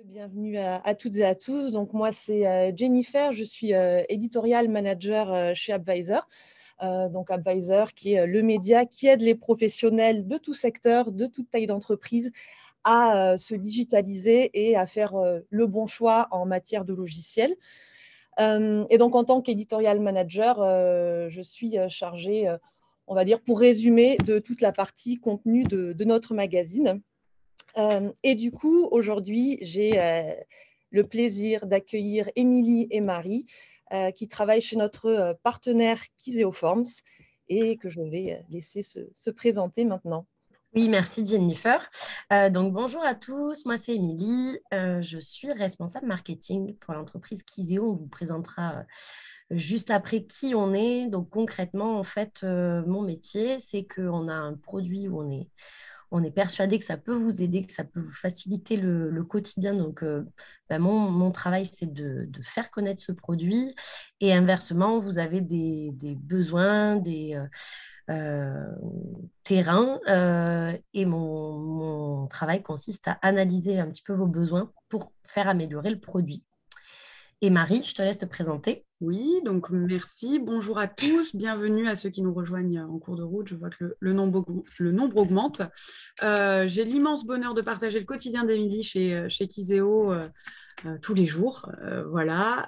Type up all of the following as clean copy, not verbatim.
Bienvenue à toutes et à tous. Donc, moi, c'est Jennifer. Je suis editorial manager chez Advisor. Donc, Advisor, qui est le média qui aide les professionnels de tout secteur, de toute taille d'entreprise, à se digitaliser et à faire le bon choix en matière de logiciels. Et donc, en tant qu'editorial manager, je suis chargée, on va dire, pour résumer, de toute la partie contenu de notre magazine. Et du coup, aujourd'hui, j'ai le plaisir d'accueillir Émilie et Marie qui travaillent chez notre partenaire Kiseoforms et que je vais laisser se présenter maintenant. Oui, merci Jennifer. Donc bonjour à tous, moi c'est Émilie. Je suis responsable marketing pour l'entreprise Kiseo. On vous présentera juste après qui on est. Donc concrètement, en fait, mon métier, c'est qu'on a un produit où on est persuadé que ça peut vous aider, que ça peut vous faciliter le quotidien. Donc mon travail, c'est de faire connaître ce produit. Et inversement, vous avez des besoins, des terrain. Et mon travail consiste à analyser un petit peu vos besoins pour faire améliorer le produit. Et Marie, je te laisse te présenter. Oui, donc merci. Bonjour à tous. Bienvenue à ceux qui nous rejoignent en cours de route. Je vois que le nombre augmente. J'ai l'immense bonheur de partager le quotidien d'Émilie chez Kiseo tous les jours. Voilà.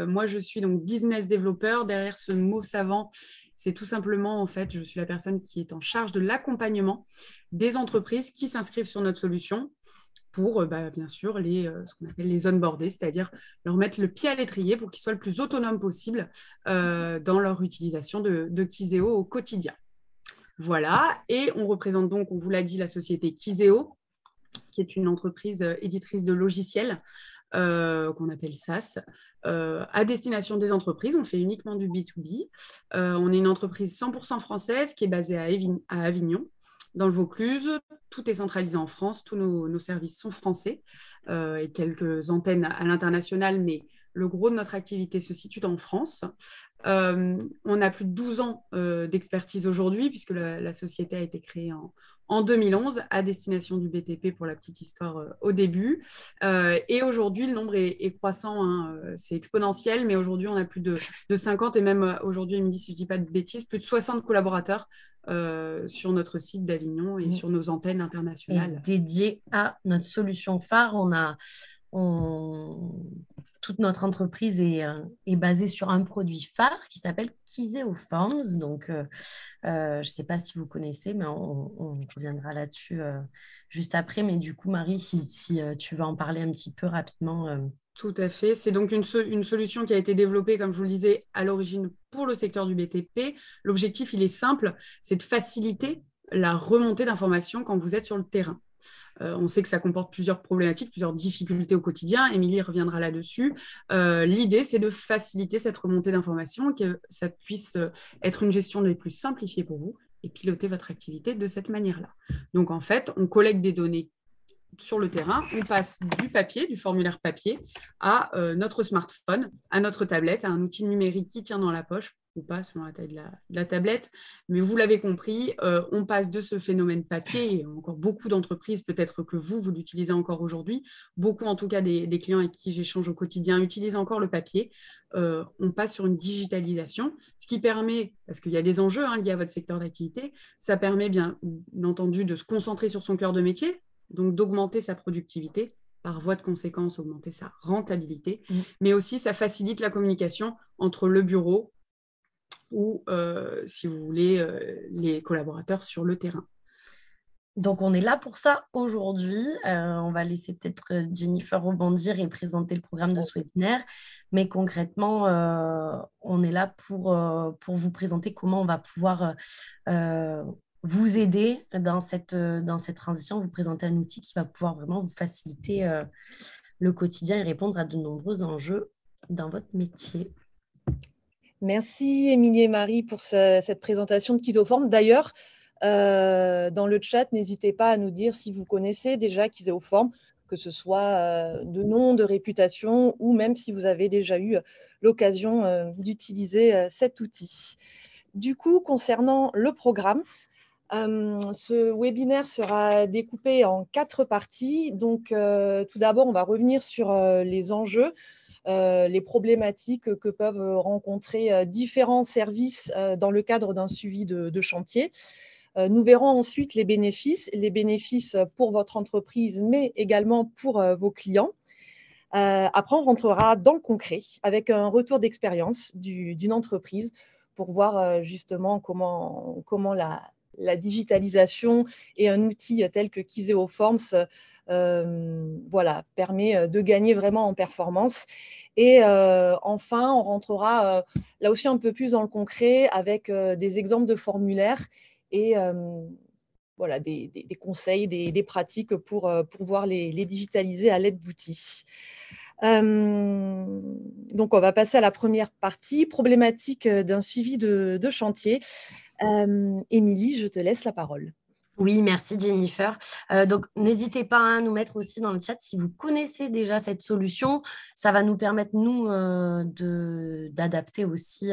Moi, je suis donc business développeur. Derrière ce mot savant, c'est tout simplement, en fait, je suis la personne qui est en charge de l'accompagnement des entreprises qui s'inscrivent sur notre solution pour, bien sûr, ce qu'on appelle les onboarder, c'est-à-dire leur mettre le pied à l'étrier pour qu'ils soient le plus autonomes possible dans leur utilisation de Kiseo au quotidien. Voilà, et on représente donc, on vous l'a dit, la société Kiseo, qui est une entreprise éditrice de logiciels qu'on appelle SaaS, à destination des entreprises. On fait uniquement du B2B. On est une entreprise 100% française qui est basée à Avignon, dans le Vaucluse. Tout est centralisé en France. Tous nos services sont français et quelques antennes à l'international, mais le gros de notre activité se situe en France. On a plus de 12 ans d'expertise aujourd'hui, puisque la société a été créée en 2011 à destination du BTP, pour la petite histoire au début. Et aujourd'hui, le nombre est croissant, hein, c'est exponentiel, mais aujourd'hui, on a plus de 50 et même aujourd'hui, Émilie, si je ne dis pas de bêtises, plus de 60 collaborateurs sur notre site d'Avignon et sur nos antennes Et internationales. dédié à notre solution phare, toute notre entreprise est basée sur un produit phare qui s'appelle Kiseo Forms. Donc, je ne sais pas si vous connaissez, mais on reviendra là-dessus juste après. Mais du coup, Marie, si tu veux en parler un petit peu rapidement. Tout à fait. C'est donc une solution qui a été développée, comme je vous le disais, à l'origine pour le secteur du BTP. L'objectif, il est simple, c'est de faciliter la remontée d'informations quand vous êtes sur le terrain. On sait que ça comporte plusieurs problématiques, plusieurs difficultés au quotidien. Émilie reviendra là-dessus. L'idée, c'est de faciliter cette remontée d'informations, que ça puisse être une gestion les plus simplifiée pour vous et piloter votre activité de cette manière-là. Donc, en fait, on collecte des données sur le terrain, on passe du papier, du formulaire papier, à notre smartphone, à notre tablette, à un outil numérique qui tient dans la poche, ou pas selon la taille de la tablette. Mais vous l'avez compris, on passe de ce phénomène papier, et encore beaucoup d'entreprises, peut-être que vous l'utilisez encore aujourd'hui, beaucoup en tout cas des clients avec qui j'échange au quotidien utilisent encore le papier. On passe sur une digitalisation, ce qui permet, parce qu'il y a des enjeux liés à votre secteur d'activité, ça permet bien entendu de se concentrer sur son cœur de métier, donc d'augmenter sa productivité, par voie de conséquence, augmenter sa rentabilité, mais aussi ça facilite la communication entre le bureau ou, si vous voulez, les collaborateurs sur le terrain. Donc, on est là pour ça aujourd'hui. On va laisser peut-être Jennifer rebondir et présenter le programme de ce webinaire. Mais concrètement, on est là pour vous présenter comment on va pouvoir vous aider dans cette transition, vous présenter un outil qui va pouvoir vraiment vous faciliter le quotidien et répondre à de nombreux enjeux dans votre métier. Merci Émilie et Marie pour cette présentation de Kiseoforms. D'ailleurs, dans le chat, n'hésitez pas à nous dire si vous connaissez déjà Kiseoforms, que ce soit de nom, de réputation, ou même si vous avez déjà eu l'occasion d'utiliser cet outil. Du coup, concernant le programme, Ce webinaire sera découpé en 4 parties. Donc, tout d'abord, on va revenir sur les enjeux, les problématiques que peuvent rencontrer différents services dans le cadre d'un suivi de chantier. Nous verrons ensuite les bénéfices pour votre entreprise, mais également pour vos clients. Après, on rentrera dans le concret avec un retour d'expérience d'une entreprise pour voir justement comment la digitalisation et un outil tel que Kiseo Forms permet de gagner vraiment en performance. Et enfin, on rentrera là aussi un peu plus dans le concret avec des exemples de formulaires et des conseils, des pratiques pour pouvoir les digitaliser à l'aide d'outils. Donc, on va passer à la première partie, problématique d'un suivi de chantier. Émilie, je te laisse la parole. Oui, merci Jennifer. Donc, n'hésitez pas à nous mettre aussi dans le chat si vous connaissez déjà cette solution. Ça va nous permettre, nous, d'adapter aussi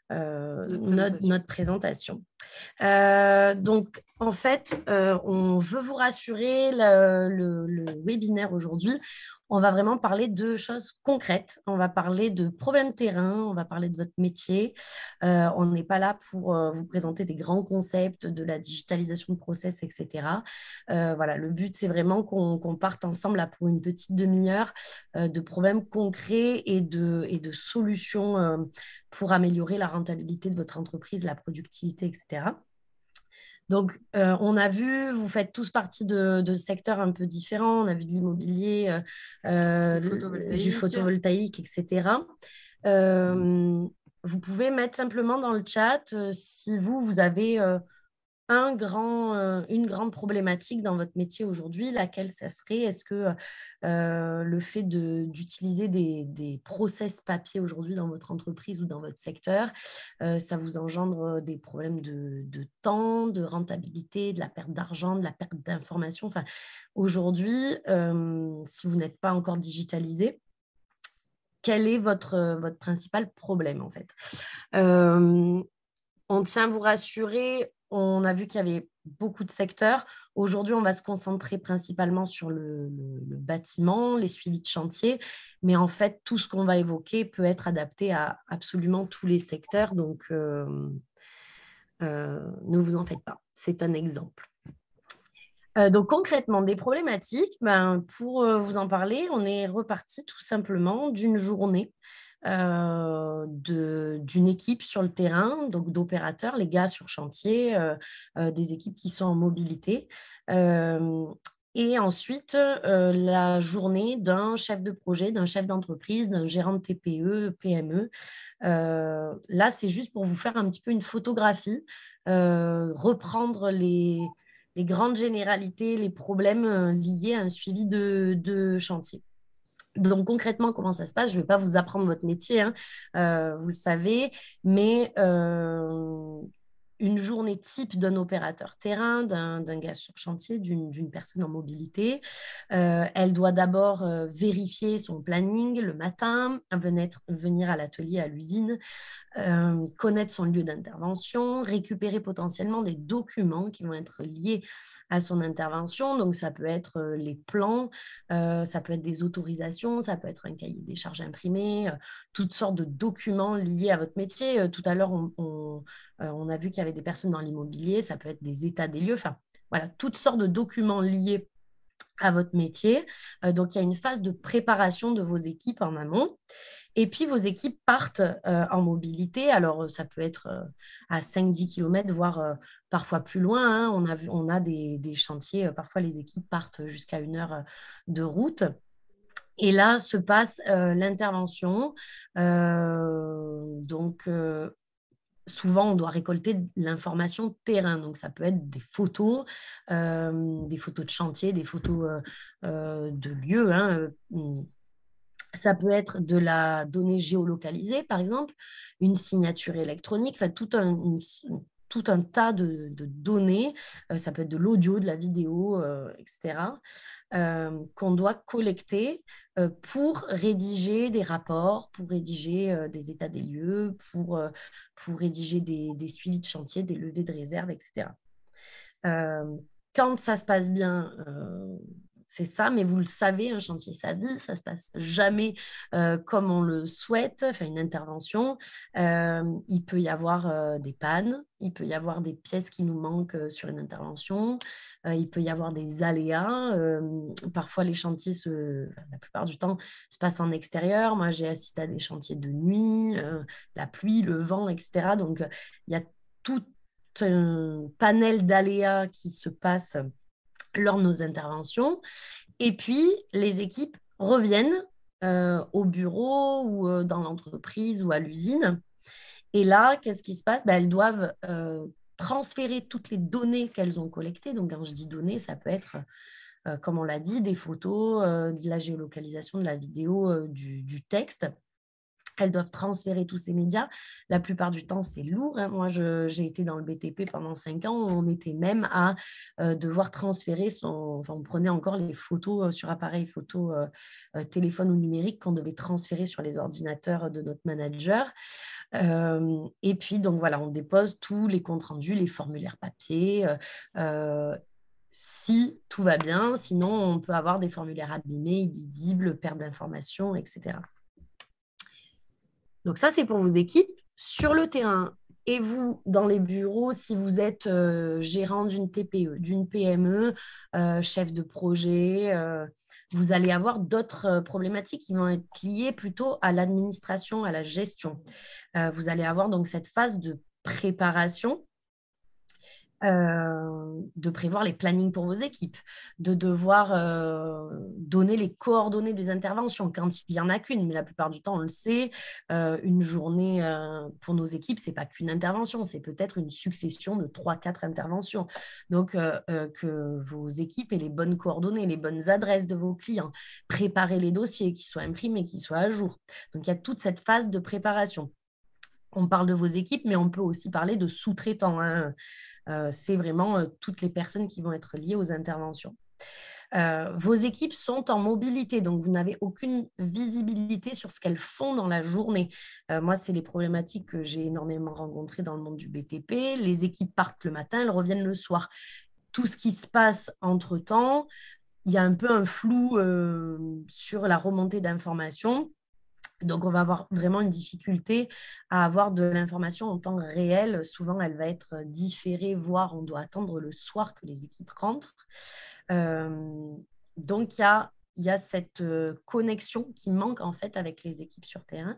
notre présentation. Donc, en fait, on veut vous rassurer, le webinaire aujourd'hui, on va vraiment parler de choses concrètes. On va parler de problèmes terrain, on va parler de votre métier. On n'est pas là pour vous présenter des grands concepts de la digitalisation de process, etc. Voilà, le but, c'est vraiment qu'on parte ensemble là, pour une petite demi-heure de problèmes concrets et de solutions pour améliorer la rentabilité de votre entreprise, la productivité, etc. Donc, on a vu, vous faites tous partie de secteurs un peu différents. On a vu de l'immobilier, du photovoltaïque, etc. Vous pouvez mettre simplement dans le chat si vous avez une grande problématique dans votre métier aujourd'hui, laquelle ça serait? Est-ce que le fait d'utiliser des process papier aujourd'hui dans votre entreprise ou dans votre secteur, ça vous engendre des problèmes de temps, de rentabilité, de la perte d'argent, de la perte d'information? Enfin, aujourd'hui, si vous n'êtes pas encore digitalisé, quel est votre principal problème en fait? On tient à vous rassurer, on a vu qu'il y avait beaucoup de secteurs. Aujourd'hui, on va se concentrer principalement sur le bâtiment, les suivis de chantier, mais en fait, tout ce qu'on va évoquer peut être adapté à absolument tous les secteurs, donc ne vous en faites pas. C'est un exemple. Donc concrètement, des problématiques, pour vous en parler, on est reparti tout simplement d'une journée d'une équipe sur le terrain, donc d'opérateurs, les gars sur chantier, des équipes qui sont en mobilité. Et ensuite, la journée d'un chef de projet, d'un chef d'entreprise, d'un gérant de TPE, PME. Là, c'est juste pour vous faire un petit peu une photographie, reprendre les grandes généralités, les problèmes liés à un suivi de chantier. Donc, concrètement, comment ça se passe? Je ne vais pas vous apprendre votre métier, hein, vous le savez, mais une journée type d'un opérateur terrain, d'un gars sur chantier, d'une personne en mobilité. Elle doit d'abord vérifier son planning le matin, venir à l'atelier, à l'usine, connaître son lieu d'intervention, récupérer potentiellement des documents qui vont être liés à son intervention. Donc, ça peut être les plans, ça peut être des autorisations, ça peut être un cahier des charges imprimé, toutes sortes de documents liés à votre métier. Tout à l'heure, on a vu qu'il y avait des personnes dans l'immobilier, ça peut être des états des lieux, enfin, voilà, toutes sortes de documents liés à votre métier. Donc, il y a une phase de préparation de vos équipes en amont. Et puis, vos équipes partent en mobilité. Alors, ça peut être à 5-10 km, voire parfois plus loin, hein. On a des chantiers, parfois les équipes partent jusqu'à 1 heure de route. Et là se passe l'intervention. Donc, souvent, on doit récolter de l'information terrain. Donc, ça peut être des photos de chantier, des photos de lieux, hein. Ça peut être de la donnée géolocalisée, par exemple, une signature électronique, enfin, tout un tas de données. Ça peut être de l'audio, de la vidéo, etc., qu'on doit collecter pour rédiger des rapports, pour rédiger des états des lieux, pour rédiger des suivis de chantier, des levées de réserve, etc. Quand ça se passe bien, c'est ça, mais vous le savez, un chantier, ça vit, ça ne se passe jamais comme on le souhaite, enfin une intervention. Il peut y avoir des pannes, il peut y avoir des pièces qui nous manquent sur une intervention, il peut y avoir des aléas. Parfois, les chantiers, la plupart du temps, se passent en extérieur. Moi, j'ai assisté à des chantiers de nuit, la pluie, le vent, etc. Donc, il y a tout un panel d'aléas qui se passe lors de nos interventions. Et puis, les équipes reviennent au bureau ou dans l'entreprise ou à l'usine. Et là, qu'est-ce qui se passe? Elles doivent transférer toutes les données qu'elles ont collectées. Donc, quand je dis données, ça peut être, comme on l'a dit, des photos, de la géolocalisation, de la vidéo, du texte. Elles doivent transférer tous ces médias. La plupart du temps, c'est lourd, hein. Moi, j'ai été dans le BTP pendant 5 ans. On était même à devoir transférer Enfin, on prenait encore les photos sur appareil photo, téléphone ou numérique qu'on devait transférer sur les ordinateurs de notre manager. Et puis, donc voilà, on dépose tous les comptes rendus, les formulaires papier. Si tout va bien, sinon, on peut avoir des formulaires abîmés, illisibles, perte d'informations, etc. Donc ça, c'est pour vos équipes sur le terrain. Et vous, dans les bureaux, si vous êtes gérant d'une TPE, d'une PME, chef de projet, vous allez avoir d'autres problématiques qui vont être liées plutôt à l'administration, à la gestion. Vous allez avoir donc cette phase de préparation, de prévoir les plannings pour vos équipes, de devoir donner les coordonnées des interventions quand il n'y en a qu'une. Mais la plupart du temps, on le sait, une journée pour nos équipes, ce n'est pas qu'une intervention, c'est peut-être une succession de 3-4 interventions. Donc, que vos équipes aient les bonnes coordonnées, les bonnes adresses de vos clients, préparer les dossiers, qu'ils soient imprimés, qu'ils soient à jour. Donc, il y a toute cette phase de préparation. On parle de vos équipes, mais on peut aussi parler de sous-traitants, hein. C'est vraiment toutes les personnes qui vont être liées aux interventions. Vos équipes sont en mobilité, donc vous n'avez aucune visibilité sur ce qu'elles font dans la journée. Moi, c'est les problématiques que j'ai énormément rencontrées dans le monde du BTP. Les équipes partent le matin, elles reviennent le soir. Tout ce qui se passe entre-temps, il y a un peu un flou sur la remontée d'informations. Donc, on va avoir vraiment une difficulté à avoir de l'information en temps réel. Souvent, elle va être différée, voire on doit attendre le soir que les équipes rentrent. Donc, il y a cette connexion qui manque en fait avec les équipes sur terrain.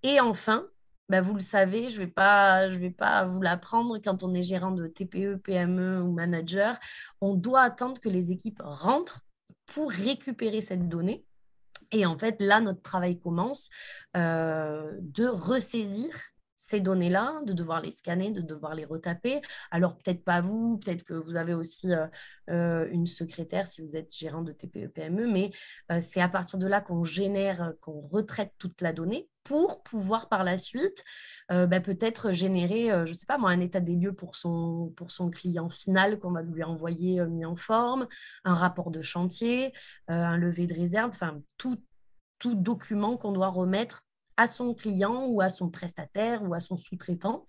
Et enfin, vous le savez, je vais pas vous l'apprendre, quand on est gérant de TPE, PME ou manager, on doit attendre que les équipes rentrent pour récupérer cette donnée. Et en fait, là, notre travail commence de ressaisir ces données-là, de devoir les scanner, de devoir les retaper. Alors, peut-être pas vous, peut-être que vous avez aussi une secrétaire si vous êtes gérant de TPE-PME, mais c'est à partir de là qu'on génère, qu'on retraite toute la donnée pour pouvoir par la suite peut-être générer, je ne sais pas moi, un état des lieux pour son client final qu'on va lui envoyer mis en forme, un rapport de chantier, un levé de réserve, enfin tout document qu'on doit remettre à son client ou à son prestataire ou à son sous-traitant.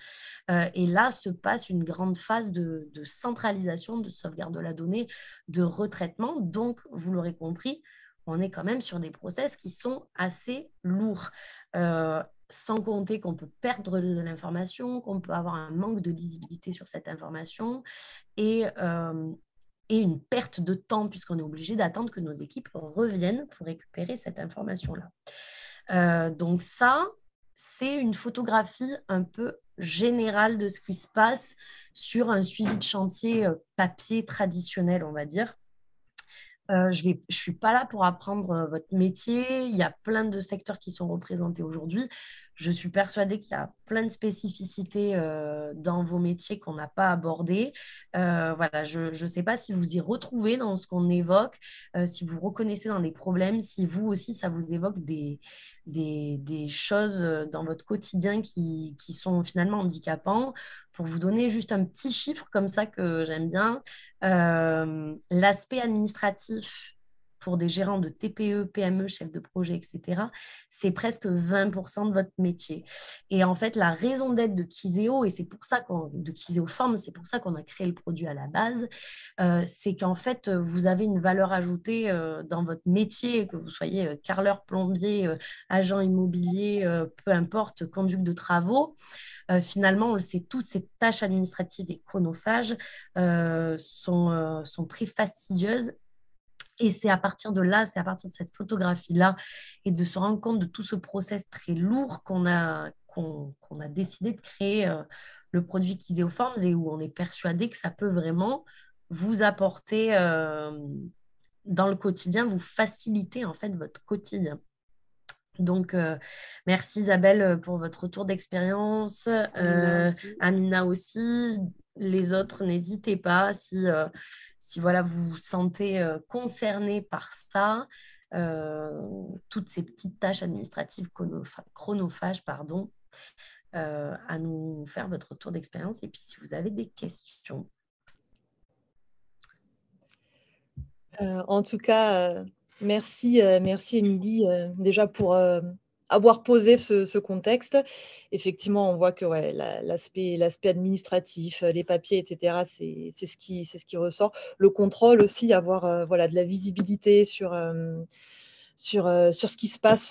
Et là se passe une grande phase de centralisation, de sauvegarde de la donnée, de retraitement. Donc, vous l'aurez compris, on est quand même sur des process qui sont assez lourds. Sans compter qu'on peut perdre de l'information, qu'on peut avoir un manque de lisibilité sur cette information et une perte de temps puisqu'on est obligé d'attendre que nos équipes reviennent pour récupérer cette information-là. Donc ça, c'est une photographie un peu générale de ce qui se passe sur un suivi de chantier papier traditionnel, on va dire. Je ne suis pas là pour apprendre votre métier. Il y a plein de secteurs qui sont représentés aujourd'hui. Je suis persuadée qu'il y a plein de spécificités dans vos métiers qu'on n'a pas abordées. Voilà, je ne sais pas si vous y retrouvez dans ce qu'on évoque, si vous reconnaissez dans les problèmes, si vous aussi, ça vous évoque des choses dans votre quotidien qui sont finalement handicapants. Pour vous donner juste un petit chiffre comme ça que j'aime bien, l'aspect administratif pour des gérants de TPE, PME, chefs de projet, etc., c'est presque 20% de votre métier. Et en fait, la raison d'être de Kizeo, et c'est pour ça de Kizeo Forms, c'est pour ça qu'on a créé le produit à la base, c'est qu'en fait, vous avez une valeur ajoutée dans votre métier, que vous soyez carreleur, plombier, agent immobilier, peu importe, conduite de travaux. Finalement, on le sait tous, ces tâches administratives et chronophages sont très fastidieuses. Et c'est à partir de là, c'est à partir de cette photographie-là et de se rendre compte de tout ce process très lourd qu'on a décidé de créer le produit Kiséoforms et où on est persuadé que ça peut vraiment vous apporter dans le quotidien, vous faciliter en fait votre quotidien. Donc, merci Isabelle pour votre retour d'expérience. Amina aussi. Les autres, n'hésitez pas si voilà, vous vous sentez concerné par ça. Toutes ces petites tâches administratives chronophages, pardon, à nous faire votre retour d'expérience. Et puis, si vous avez des questions. En tout cas, merci Émilie, déjà pour avoir posé ce contexte. Effectivement, on voit que ouais, l'aspect administratif, les papiers, etc., c'est ce qui ressort. Le contrôle aussi, avoir voilà, de la visibilité sur ce qui se passe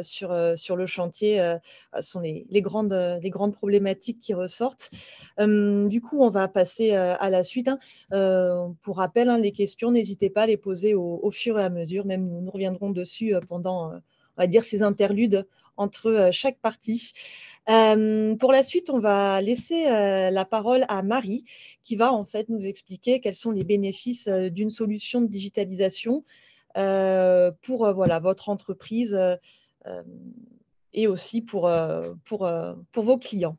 sur le chantier sont les grandes problématiques qui ressortent. Du coup, on va passer à la suite. Pour rappel, les questions, n'hésitez pas à les poser au fur et à mesure. Même nous reviendrons dessus pendant, on va dire, ces interludes entre chaque partie. Pour la suite, on va laisser la parole à Marie, qui va en fait nous expliquer quels sont les bénéfices d'une solution de digitalisation pour voilà, votre entreprise et aussi pour vos clients.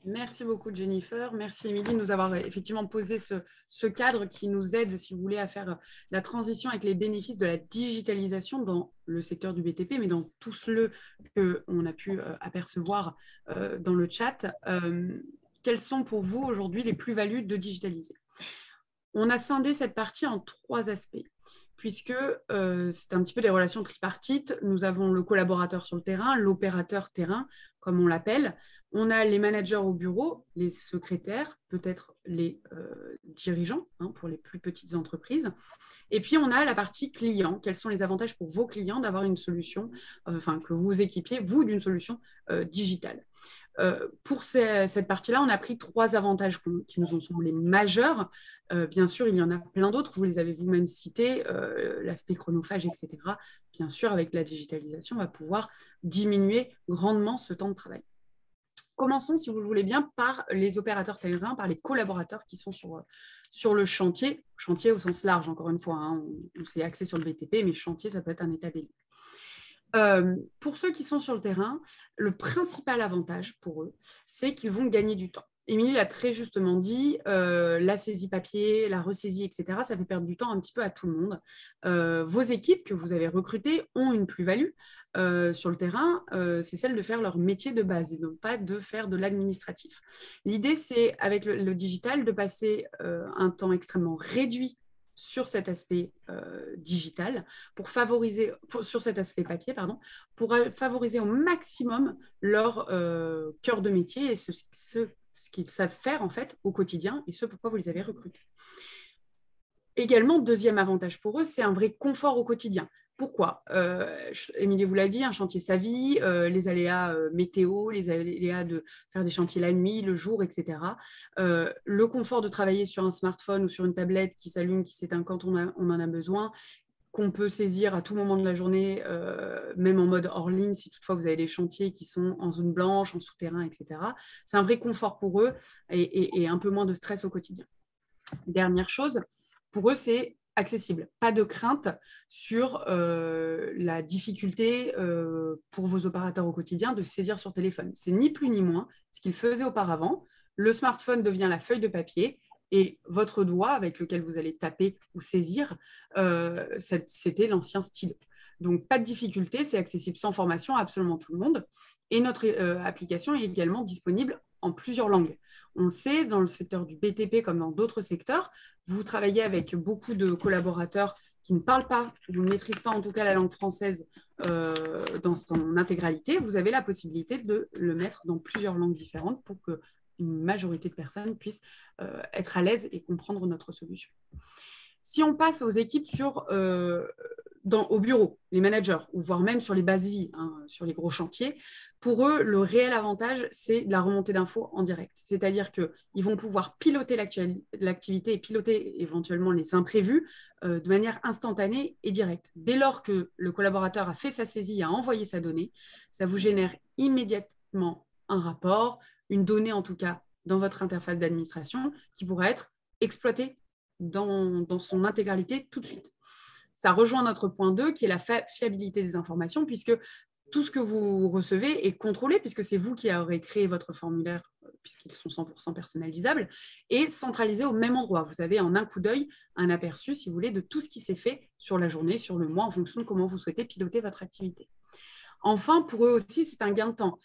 Merci beaucoup Jennifer, merci Émilie de nous avoir effectivement posé ce cadre qui nous aide, si vous voulez, à faire la transition avec les bénéfices de la digitalisation dans le secteur du BTP, mais dans tout ce qu'on a pu apercevoir dans le chat. Quelles sont pour vous aujourd'hui les plus-values de digitaliser? On a scindé cette partie en 3 aspects, puisque c'est un petit peu des relations tripartites. Nous avons le collaborateur sur le terrain, l'opérateur terrain, comme on l'appelle. On a les managers au bureau, les secrétaires, peut-être les dirigeants pour les plus petites entreprises. Et puis, on a la partie client. Quels sont les avantages pour vos clients d'avoir une solution, enfin, que vous équipiez, vous, d'une solution digitale? Pour cette partie-là, on a pris 3 avantages qui nous ont semblé majeurs. Bien sûr, il y en a plein d'autres, vous les avez vous-même cités, l'aspect chronophage, etc. Bien sûr, avec la digitalisation, on va pouvoir diminuer grandement ce temps de travail. Commençons, si vous le voulez bien, par les opérateurs terrain, par les collaborateurs qui sont sur le chantier au sens large, encore une fois. On s'est axé sur le BTP, mais chantier, ça peut être un état des lieux. Pour ceux qui sont sur le terrain, le principal avantage pour eux, c'est qu'ils vont gagner du temps. Émilie l'a très justement dit, la saisie papier, la ressaisie, etc., ça fait perdre du temps un petit peu à tout le monde. Vos équipes que vous avez recrutées ont une plus-value sur le terrain, c'est celle de faire leur métier de base et non pas de faire de l'administratif. L'idée, c'est avec le digital de passer un temps extrêmement réduit sur cet aspect digital, sur cet aspect papier, pardon, pour favoriser au maximum leur cœur de métier et ce qu'ils savent faire en fait au quotidien et ce pourquoi vous les avez recrutés. Également, deuxième avantage pour eux, c'est un vrai confort au quotidien. Pourquoi Émilie vous l'a dit, un chantier sa vie, les aléas météo, les aléas de faire des chantiers la nuit, le jour, etc. Le confort de travailler sur un smartphone ou sur une tablette qui s'allume, qui s'éteint quand on en a besoin, qu'on peut saisir à tout moment de la journée, même en mode hors ligne, si toutefois vous avez des chantiers qui sont en zone blanche, en souterrain, etc. C'est un vrai confort pour eux et un peu moins de stress au quotidien. Dernière chose, pour eux, c'est accessible. Pas de crainte sur la difficulté pour vos opérateurs au quotidien de saisir sur téléphone. C'est ni plus ni moins ce qu'ils faisaient auparavant. Le smartphone devient la feuille de papier et votre doigt avec lequel vous allez taper ou saisir, c'était l'ancien stylo. Donc, pas de difficulté, c'est accessible sans formation à absolument tout le monde. Et notre application est également disponible en plusieurs langues. On le sait, dans le secteur du BTP comme dans d'autres secteurs, vous travaillez avec beaucoup de collaborateurs qui ne parle pas, ou ne maîtrise pas en tout cas la langue française dans son intégralité, vous avez la possibilité de le mettre dans plusieurs langues différentes pour qu'une majorité de personnes puissent être à l'aise et comprendre notre solution. Si on passe aux équipes au bureau, les managers, ou voire même sur les bases vie, sur les gros chantiers, pour eux, le réel avantage, c'est de la remontée d'infos en direct. C'est-à-dire qu'ils vont pouvoir piloter l'activité et piloter éventuellement les imprévus de manière instantanée et directe. Dès lors que le collaborateur a fait sa saisie, a envoyé sa donnée, ça vous génère immédiatement un rapport, une donnée en tout cas dans votre interface d'administration qui pourra être exploitée dans son intégralité tout de suite. Ça rejoint notre point 2 qui est la fiabilité des informations puisque tout ce que vous recevez est contrôlé puisque c'est vous qui aurez créé votre formulaire puisqu'ils sont 100% personnalisables et centralisés au même endroit. Vous avez en un coup d'œil un aperçu, si vous voulez, de tout ce qui s'est fait sur la journée, sur le mois, en fonction de comment vous souhaitez piloter votre activité. Enfin, pour eux aussi, c'est un gain de temps.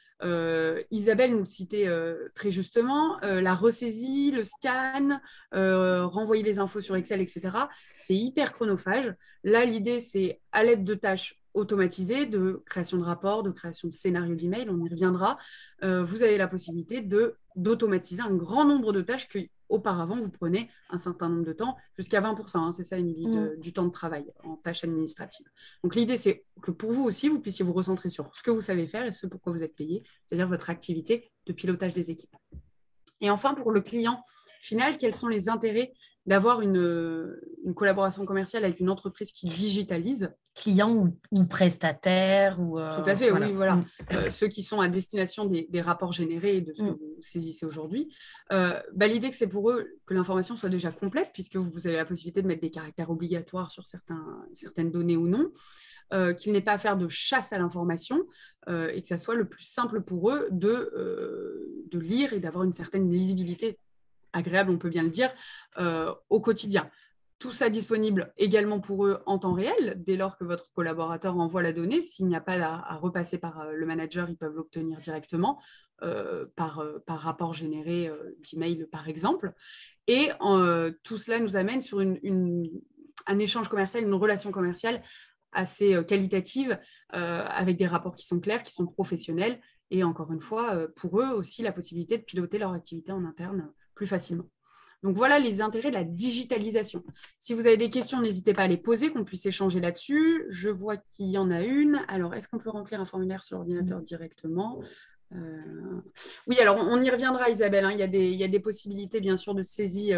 Isabelle nous le citait très justement, la ressaisie, le scan, renvoyer les infos sur Excel, etc. C'est hyper chronophage. Là, l'idée, c'est à l'aide de tâches automatisées, de création de rapports, de création de scénarios d'email, on y reviendra, vous avez la possibilité d'automatiser un grand nombre de tâches qu'auparavant, vous prenez un certain nombre de temps, jusqu'à 20%, c'est ça, Émilie, du temps de travail en tâches administratives. Donc, l'idée, c'est que pour vous aussi, vous puissiez vous recentrer sur ce que vous savez faire et ce pourquoi vous êtes payé, c'est-à-dire votre activité de pilotage des équipes. Et enfin, pour le client final, quels sont les intérêts d'avoir une collaboration commerciale avec une entreprise qui digitalise? Client ou prestataire ou, Tout à fait, voilà. oui, voilà. Ceux qui sont à destination des rapports générés et de ce que vous saisissez aujourd'hui. L'idée que c'est pour eux que l'information soit déjà complète, puisque vous avez la possibilité de mettre des caractères obligatoires sur certaines données ou non, qu'il n'ait pas à faire de chasse à l'information et que ça soit le plus simple pour eux de lire et d'avoir une certaine lisibilité agréable, on peut bien le dire, au quotidien. Tout ça disponible également pour eux en temps réel. Dès lors que votre collaborateur envoie la donnée, s'il n'y a pas à repasser par le manager, ils peuvent l'obtenir directement par rapport généré d'email, par exemple. Et tout cela nous amène sur un échange commercial, une relation commerciale assez qualitative, avec des rapports qui sont clairs, qui sont professionnels. Et encore une fois, pour eux aussi, la possibilité de piloter leur activité en interne plus facilement. Donc, voilà les intérêts de la digitalisation. Si vous avez des questions, n'hésitez pas à les poser, qu'on puisse échanger là-dessus. Je vois qu'il y en a une. Alors, est-ce qu'on peut remplir un formulaire sur l'ordinateur directement ? Oui, alors on y reviendra, Isabelle. Hein. Il y a des possibilités, bien sûr, de saisie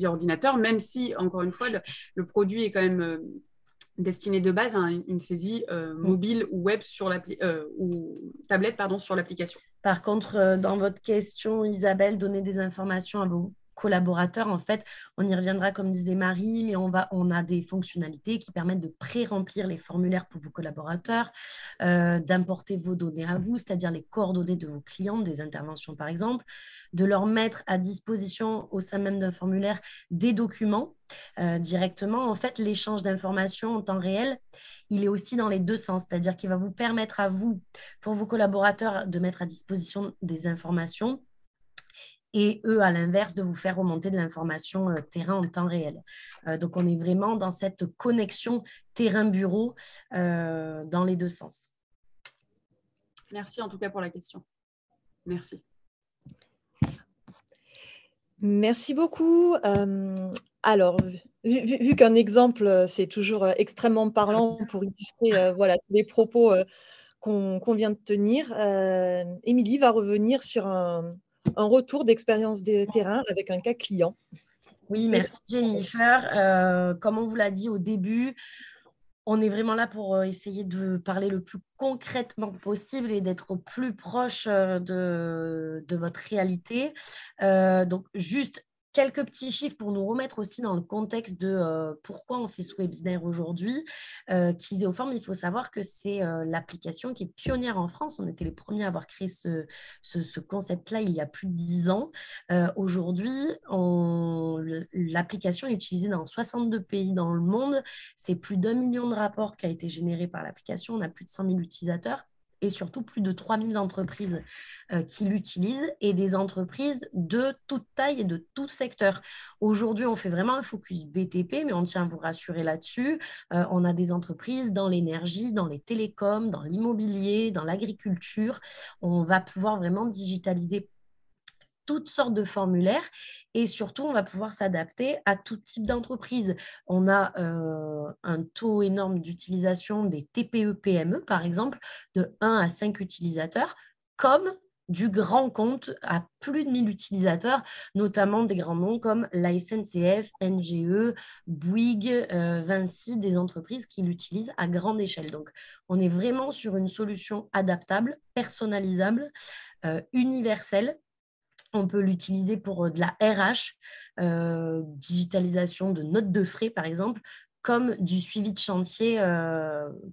ordinateur, même si, encore une fois, le produit est quand même destiné de base à une saisie mobile ou web ou tablette sur l'application. Par contre, dans votre question, Isabelle, donner des informations à vos collaborateurs, en fait, on y reviendra comme disait Marie, mais on a des fonctionnalités qui permettent de pré-remplir les formulaires pour vos collaborateurs, d'importer vos données à vous, c'est-à-dire les coordonnées de vos clients, des interventions par exemple, de leur mettre à disposition au sein même d'un formulaire des documents directement. En fait, l'échange d'informations en temps réel, il est aussi dans les deux sens, c'est-à-dire qu'il va vous permettre à vous, pour vos collaborateurs, de mettre à disposition des informations et eux, à l'inverse, de vous faire remonter de l'information terrain en temps réel. Donc, on est vraiment dans cette connexion terrain-bureau dans les deux sens. Merci en tout cas pour la question. Merci. Merci beaucoup. Alors, vu qu'un exemple, c'est toujours extrêmement parlant pour illustrer tous les propos qu'on vient de tenir, Émilie va revenir sur un retour d'expérience de terrain avec un cas client. Oui, merci Jennifer. Comme on vous l'a dit au début, on est vraiment là pour essayer de parler le plus concrètement possible et d'être au plus proche de votre réalité. Donc, juste quelques petits chiffres pour nous remettre aussi dans le contexte de pourquoi on fait ce webinaire aujourd'hui. Kiséoform, il faut savoir que c'est l'application qui est pionnière en France. On était les premiers à avoir créé ce concept-là il y a plus de 10 ans. Aujourd'hui, l'application est utilisée dans 62 pays dans le monde. C'est plus d'1 million de rapports qui a été généré par l'application. On a plus de 100 000 utilisateurs. et surtout plus de 3000 entreprises qui l'utilisent et des entreprises de toute taille et de tout secteur. Aujourd'hui, on fait vraiment un focus BTP, mais on tient à vous rassurer là-dessus. On a des entreprises dans l'énergie, dans les télécoms, dans l'immobilier, dans l'agriculture. On va pouvoir vraiment digitaliser toutes sortes de formulaires et surtout, on va pouvoir s'adapter à tout type d'entreprise. On a un taux énorme d'utilisation des TPE-PME, par exemple, de 1 à 5 utilisateurs, comme du grand compte à plus de 1000 utilisateurs, notamment des grands noms comme la SNCF, NGE, Bouygues, Vinci, des entreprises qui l'utilisent à grande échelle. Donc, on est vraiment sur une solution adaptable, personnalisable, universelle. On peut l'utiliser pour de la RH, digitalisation de notes de frais, par exemple, comme du suivi de chantier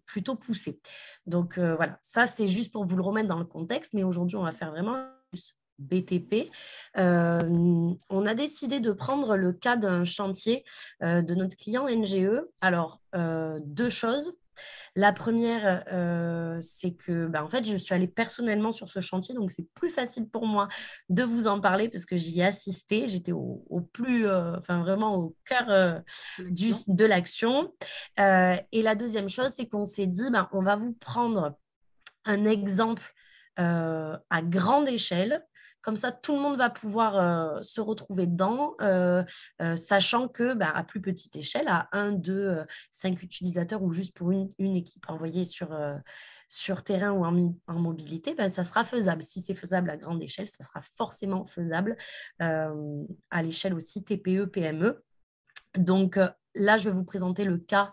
plutôt poussé. Donc, voilà, ça, c'est juste pour vous le remettre dans le contexte. Mais aujourd'hui, on va faire vraiment plus BTP. On a décidé de prendre le cas d'un chantier de notre client NGE. Alors, deux choses. La première, c'est que en fait, je suis allée personnellement sur ce chantier, donc c'est plus facile pour moi de vous en parler parce que j'y ai assisté. J'étais au plus, enfin vraiment au cœur de l'action. Et la deuxième chose, c'est qu'on s'est dit, on va vous prendre un exemple à grande échelle. Comme ça, tout le monde va pouvoir se retrouver dedans, sachant que à plus petite échelle, à 1, 2, 5 utilisateurs ou juste pour une équipe envoyée sur terrain ou en mobilité, ça sera faisable. Si c'est faisable à grande échelle, ça sera forcément faisable à l'échelle aussi TPE, PME. Donc là, je vais vous présenter le cas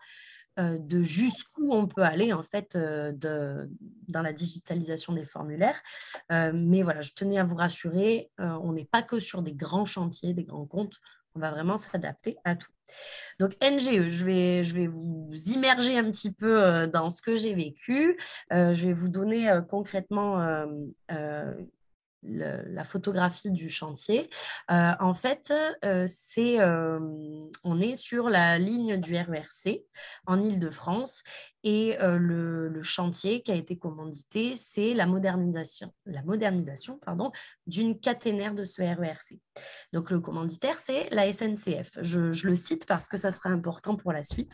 de jusqu'où on peut aller en fait dans la digitalisation des formulaires. Mais voilà, je tenais à vous rassurer, on n'est pas que sur des grands chantiers, des grands comptes, on va vraiment s'adapter à tout. Donc NGE, je vais vous immerger un petit peu dans ce que j'ai vécu. Je vais vous donner concrètement la photographie du chantier. En fait, on est sur la ligne du RERC en Île-de-France et le chantier qui a été commandité, c'est la modernisation d'une caténaire de ce RERC. Donc, le commanditaire, c'est la SNCF. Je le cite parce que ça sera important pour la suite.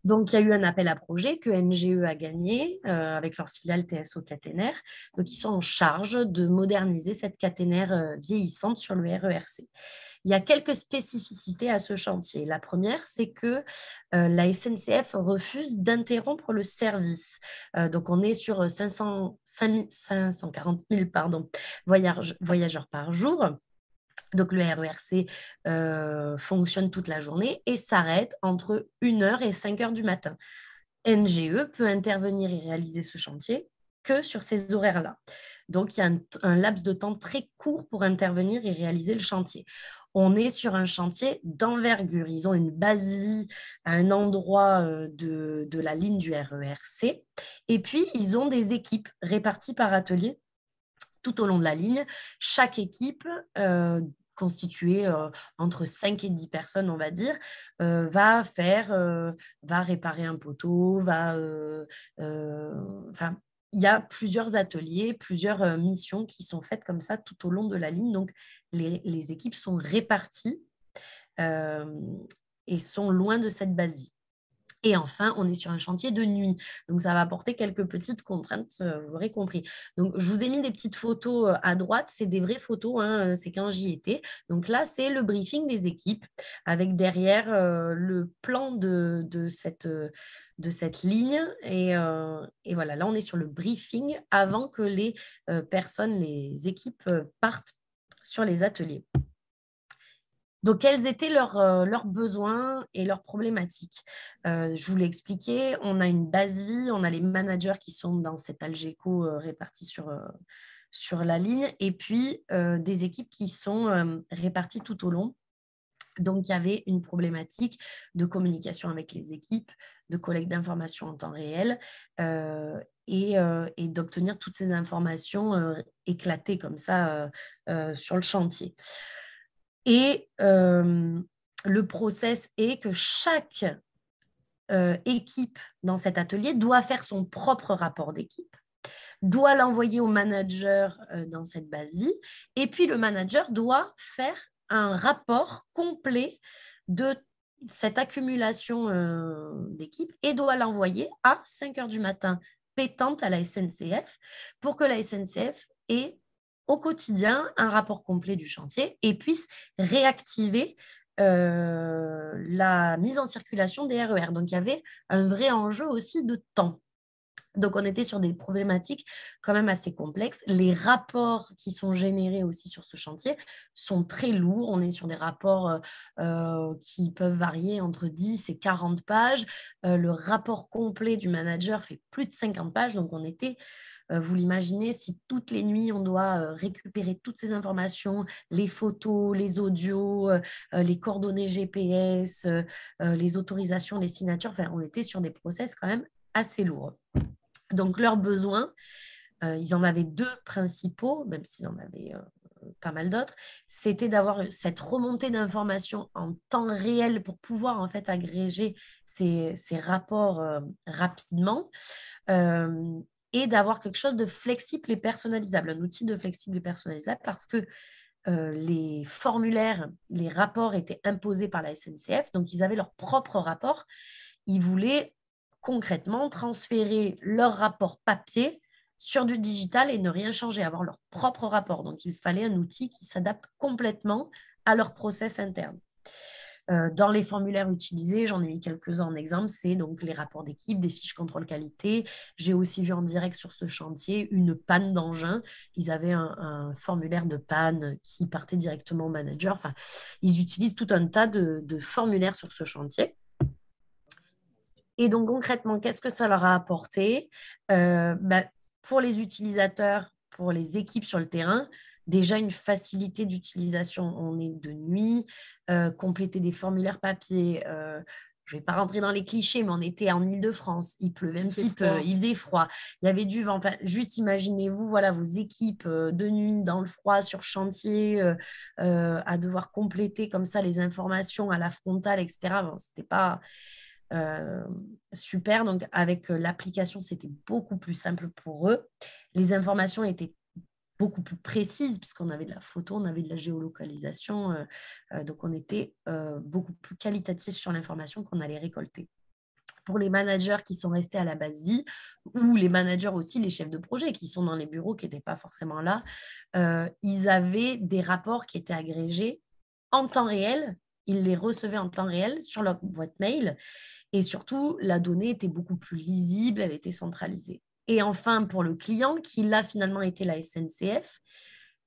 Donc, il y a eu un appel à projet que NGE a gagné avec leur filiale TSO Caténaire. Donc, ils sont en charge de moderniser cette caténaire vieillissante sur le RERC. Il y a quelques spécificités à ce chantier. La première, c'est que la SNCF refuse d'interrompre le service. Donc, on est sur 540 000 voyageurs par jour. Donc, le RERC fonctionne toute la journée et s'arrête entre 1h et 5h du matin. NGE peut intervenir et réaliser ce chantier que sur ces horaires-là. Donc, il y a un laps de temps très court pour intervenir et réaliser le chantier. On est sur un chantier d'envergure. Ils ont une base vie à un endroit de la ligne du RERC. Et puis, ils ont des équipes réparties par atelier tout au long de la ligne. Chaque équipe constituée entre 5 et 10 personnes, on va dire, va réparer un poteau, il y a plusieurs ateliers, plusieurs missions qui sont faites comme ça tout au long de la ligne. Donc, les équipes sont réparties et sont loin de cette base vie. Et enfin, on est sur un chantier de nuit. Donc, ça va apporter quelques petites contraintes, vous l'aurez compris. Donc, je vous ai mis des petites photos à droite. C'est des vraies photos, c'est quand j'y étais. Donc là, c'est le briefing des équipes avec derrière le plan de cette ligne. Et voilà, là, on est sur le briefing avant que les équipes partent sur les ateliers. Donc, quels étaient leurs besoins et leurs problématiques? Je vous l'ai expliqué, on a une base vie, on a les managers qui sont dans cet Algeco répartis sur la ligne et puis des équipes qui sont réparties tout au long. Donc, il y avait une problématique de communication avec les équipes, de collecte d'informations en temps réel et d'obtenir toutes ces informations éclatées comme ça sur le chantier. Et le process est que chaque équipe dans cet atelier doit faire son propre rapport d'équipe, doit l'envoyer au manager dans cette base vie, et puis le manager doit faire un rapport complet de cette accumulation d'équipe et doit l'envoyer à 5 heures du matin pétante à la SNCF pour que la SNCF ait au quotidien un rapport complet du chantier et puisse réactiver la mise en circulation des RER. Donc, il y avait un vrai enjeu aussi de temps. Donc, on était sur des problématiques quand même assez complexes. Les rapports qui sont générés aussi sur ce chantier sont très lourds. On est sur des rapports qui peuvent varier entre 10 et 40 pages. Le rapport complet du manager fait plus de 50 pages. Donc, on était, vous l'imaginez, si toutes les nuits, on doit récupérer toutes ces informations, les photos, les audios, les coordonnées GPS, les autorisations, les signatures. Enfin, on était sur des process quand même assez lourds. Donc, leurs besoins, ils en avaient deux principaux, même s'ils en avaient pas mal d'autres, c'était d'avoir cette remontée d'informations en temps réel pour pouvoir en fait agréger ces rapports rapidement et d'avoir quelque chose de flexible et personnalisable, un outil de flexible et personnalisable parce que les formulaires, les rapports étaient imposés par la SNCF, donc ils avaient leur propre rapport. Ils voulaient concrètement transférer leur rapport papier sur du digital et ne rien changer, avoir leur propre rapport. Donc, il fallait un outil qui s'adapte complètement à leur process interne. Dans les formulaires utilisés, j'en ai mis quelques-uns en exemple, c'est donc les rapports d'équipe, des fiches contrôle qualité. J'ai aussi vu en direct sur ce chantier une panne d'engin. Ils avaient un formulaire de panne qui partait directement au manager. Enfin, ils utilisent tout un tas de formulaires sur ce chantier. Et donc, concrètement, qu'est-ce que ça leur a apporté pour les utilisateurs, pour les équipes sur le terrain, déjà une facilité d'utilisation. On est de nuit, compléter des formulaires papier. Je ne vais pas rentrer dans les clichés, mais on était en Île-de-France, il pleuvait un petit peu, il faisait froid, il y avait du vent. Enfin, juste imaginez-vous, voilà, vos équipes de nuit dans le froid sur chantier, à devoir compléter comme ça les informations à la frontale, etc. Bon, c'était pas super. Donc, avec l'application, c'était beaucoup plus simple pour eux. Les informations étaient beaucoup plus précises puisqu'on avait de la photo, on avait de la géolocalisation. Donc, on était beaucoup plus qualitatif sur l'information qu'on allait récolter. Pour les managers qui sont restés à la base vie ou les managers aussi, les chefs de projet qui sont dans les bureaux, qui n'étaient pas forcément là, ils avaient des rapports qui étaient agrégés en temps réel. Ils les recevaient en temps réel sur leur boîte mail. Et surtout, la donnée était beaucoup plus lisible, elle était centralisée. Et enfin, pour le client, qui là finalement était la SNCF,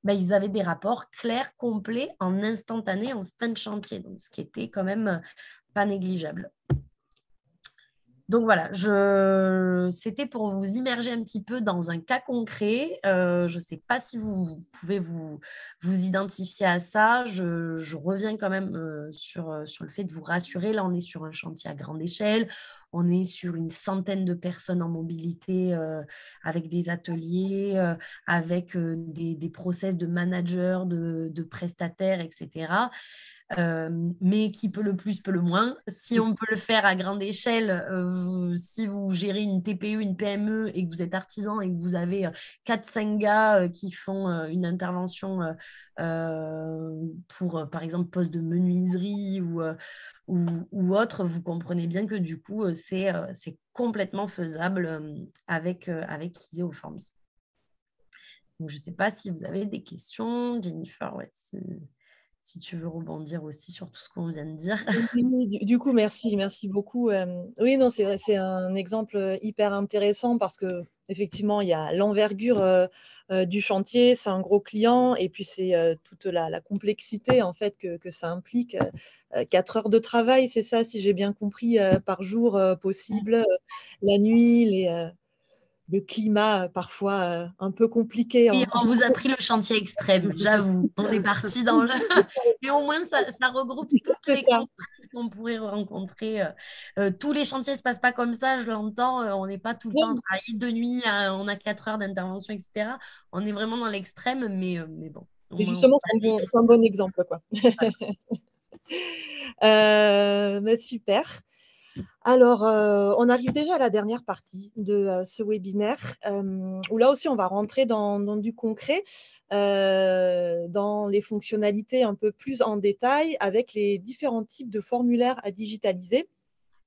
ils avaient des rapports clairs, complets, en instantané, en fin de chantier. Donc, ce qui était quand même pas négligeable. Donc voilà, c'était pour vous immerger un petit peu dans un cas concret. Je ne sais pas si vous pouvez vous identifier à ça. Je reviens quand même sur le fait de vous rassurer. Là, on est sur un chantier à grande échelle. On est sur une centaine de personnes en mobilité avec des ateliers, avec des process de managers, de prestataires, etc. Mais qui peut le plus, peut le moins. Si on peut le faire à grande échelle, si vous gérez une TPE, une PME et que vous êtes artisan et que vous avez 4-5 gars qui font une intervention pour, par exemple, poste de menuiserie ou autre, vous comprenez bien que du coup, c'est complètement faisable avec Iseo Forms. Donc, je ne sais pas si vous avez des questions. Jennifer, ouais, si tu veux rebondir aussi sur tout ce qu'on vient de dire. Oui, du coup, merci beaucoup. Oui, non, c'est vrai, c'est un exemple hyper intéressant parce que effectivement, il y a l'envergure du chantier, c'est un gros client, et puis c'est toute la complexité en fait que ça implique. 4 heures de travail, c'est ça, si j'ai bien compris, par jour possible, la nuit, le climat parfois un peu compliqué. Oui, on vous a pris le chantier extrême, j'avoue. On est parti dans le... Mais au moins, ça regroupe toutes les contraintes qu'on pourrait rencontrer. Tous les chantiers ne se passent pas comme ça, je l'entends. On n'est pas tout le temps à travailler de nuit, on a 4 heures d'intervention, etc. On est vraiment dans l'extrême, mais bon. Et justement, c'est un bon exemple, quoi. Super. Alors, on arrive déjà à la dernière partie de ce webinaire, où là aussi, on va rentrer dans du concret, dans les fonctionnalités un peu plus en détail, avec les différents types de formulaires à digitaliser.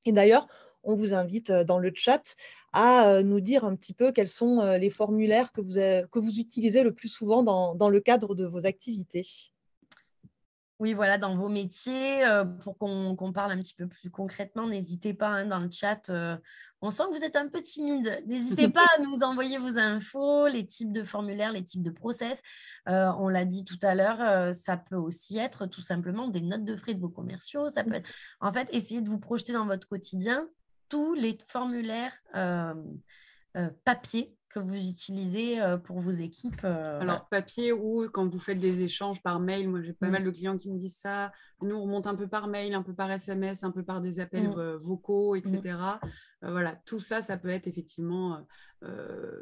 Et d'ailleurs, on vous invite dans le chat à nous dire un petit peu quels sont les formulaires que vous utilisez le plus souvent dans le cadre de vos activités. Oui, voilà, dans vos métiers, pour qu'on parle un petit peu plus concrètement, n'hésitez pas hein, dans le chat. On sent que vous êtes un peu timide. N'hésitez pas à nous envoyer vos infos, les types de formulaires, les types de process. On l'a dit tout à l'heure, ça peut aussi être tout simplement des notes de frais de vos commerciaux. Ça peut être, en fait, essayez de vous projeter dans votre quotidien tous les formulaires papier que vous utilisez pour vos équipes. Alors, Voilà. papier ou quand vous faites des échanges par mail, moi j'ai pas mal de clients qui me disent ça. Nous, on remonte un peu par mail, un peu par SMS, un peu par des appels vocaux, etc. Voilà, tout ça, ça peut être effectivement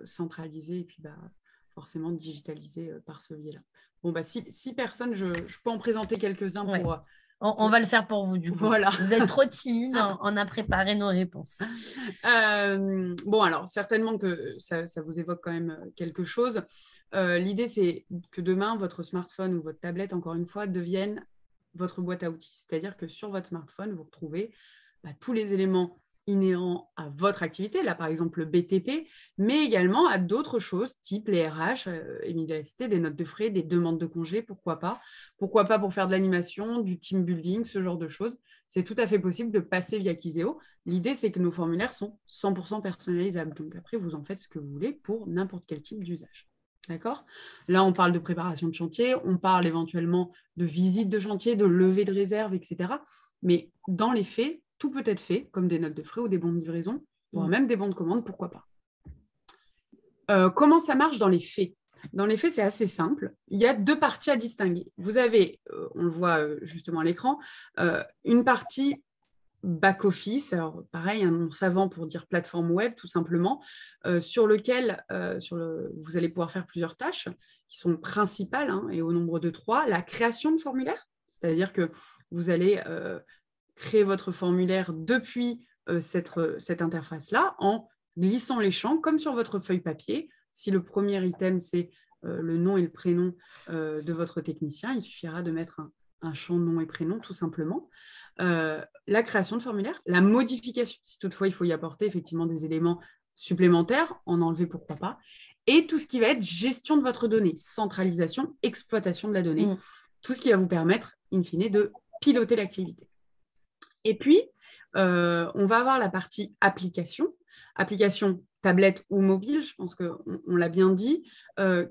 centralisé et puis forcément digitalisé par ce biais-là. Bon, 6 personnes, je peux en présenter quelques-uns pour. On va le faire pour vous, du coup. Voilà. Vous êtes trop timide, on a préparé nos réponses. Bon, alors, certainement que ça vous évoque quand même quelque chose. L'idée, c'est que demain, votre smartphone ou votre tablette, encore une fois, devienne votre boîte à outils. C'est-à-dire que sur votre smartphone, vous retrouvez tous les éléments inhérents à votre activité, là par exemple le BTP, mais également à d'autres choses, type les RH, Émilie a cité, des notes de frais, des demandes de congés, pourquoi pas pour faire de l'animation, du team building, ce genre de choses. C'est tout à fait possible de passer via Kizeo. L'idée, c'est que nos formulaires sont 100% personnalisables. Donc après, vous en faites ce que vous voulez pour n'importe quel type d'usage. D'accord ? Là, on parle de préparation de chantier, on parle éventuellement de visite de chantier, de levée de réserve, etc. Mais dans les faits, tout peut être fait, comme des notes de frais ou des bons de livraison, voire même des bons de commande, pourquoi pas. Comment ça marche dans les faits ? Dans les faits, c'est assez simple. Il y a 2 parties à distinguer. Vous avez, on le voit justement à l'écran, une partie back-office, alors pareil, un nom savant pour dire plateforme web, tout simplement, sur lequel vous allez pouvoir faire plusieurs tâches qui sont principales et au nombre de 3. La création de formulaire, c'est-à-dire que vous allez créer votre formulaire depuis cette interface-là en glissant les champs comme sur votre feuille papier. Si le premier item, c'est le nom et le prénom de votre technicien, il suffira de mettre un champ nom et prénom, tout simplement. La création de formulaire, la modification, si toutefois il faut y apporter effectivement des éléments supplémentaires, en enlever pourquoi pas, et tout ce qui va être gestion de votre donnée, centralisation, exploitation de la donnée, tout ce qui va vous permettre, in fine, de piloter l'activité. Et puis, on va avoir la partie application tablette ou mobile, je pense qu'on l'a bien dit,